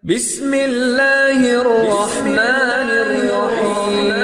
بسم اللہ الرحمن الرحیم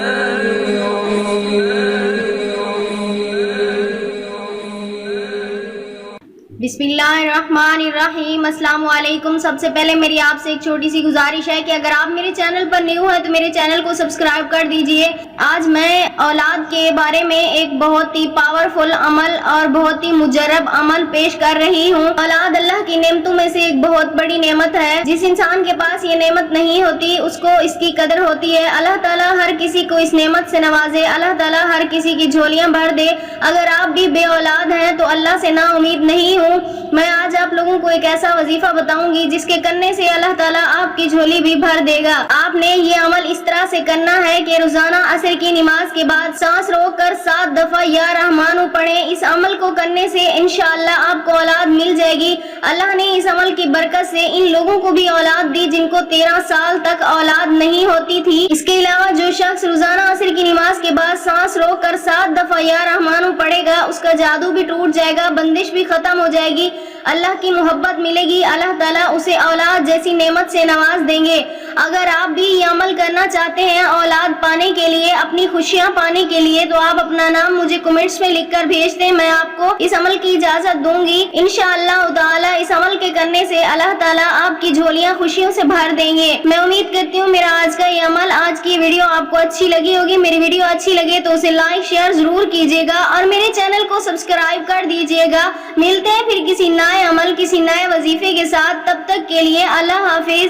بسم اللہ الرحمن الرحیم۔ السلام علیکم۔ سب سے پہلے میری آپ سے ایک چھوٹی سی گزارش ہے کہ اگر آپ میرے چینل پر نیو ہیں تو میرے چینل کو سبسکرائب کر دیجئے۔ آج میں اولاد کے بارے میں ایک بہت ہی پاورفل عمل اور بہت ہی مجرب عمل پیش کر رہی ہوں۔ اولاد اللہ کی نعمتوں میں سے ایک بہت بڑی نعمت ہے۔ جس انسان کے پاس یہ نعمت نہیں ہوتی اس کو اس کی قدر ہوتی ہے۔ اللہ تعالیٰ ہر کسی کو اس نعمت سے نوازے، اللہ تعالیٰ ہر کسی کی جھولیاں بھر دے۔ اگر آپ بھی بے اولاد ہیں تو اللہ سے نا امید نہیں ہوں۔ میں آج آپ لوگوں کو ایک ایسا وظیفہ بتاؤں گی جس کے کرنے سے اللہ تعالیٰ آپ کی جھولی بھی بھر دے گا۔ آپ نے یہ عمل اس طرح سے کرنا ہے کہ روزانہ عصر کی نماز کے بعد سانس روک کر 7 دفعہ یا رحمانو پڑھیں۔ اس عمل کو کرنے سے انشاءاللہ آپ کو اولاد مل جائے گی۔ اللہ نے اس عمل کی برکت سے ان لوگوں کو بھی اولاد دی جن کو 13 سال تک اولاد نہیں ہوتی تھی۔ اس کے علاوہ جو شخص روزانہ عصر کی نماز کے بعد سانس روک کر 7 دفعہ یا رحمانو پڑھے گا اس کا جادو بھی ٹوٹ جائے گا، بندش بھی ختم ہو جائے گی، اللہ کی محبت ملے گی، اللہ تعالیٰ اسے اولاد جیسی نعمت سے نواز دیں گے۔ اگر آپ بھی یہ عمل کرنا چاہتے ہیں اولاد پانے کے لیے، اپنی خوشیاں پانے کے لیے، تو آپ اپنا نام مجھے کمنٹس میں لکھ کر بھیج دیں، میں آپ کو اس عمل کی اجازت دوں گی۔ انشاءاللہ تعالیٰ اس عمل کے کرنے سے اللہ تعالیٰ آپ کی جھولیاں خوشیوں سے بھر دیں گے۔ میں امید کرتی ہوں میرا آج کا یہ عمل، آج کی ویڈیو آپ کو اچھی لگی ہوگی۔ میری ویڈیو اچھی لگے تو اسے لائک شیئر ضرور کیجیے گا اور میرے چینل کو سبسکرائب کر دیجیے گا۔ ملتے ہیں پھر کسی نئے عمل، کسی نئے وظیفے کے ساتھ، تب تک کے لیے اللہ حافظ۔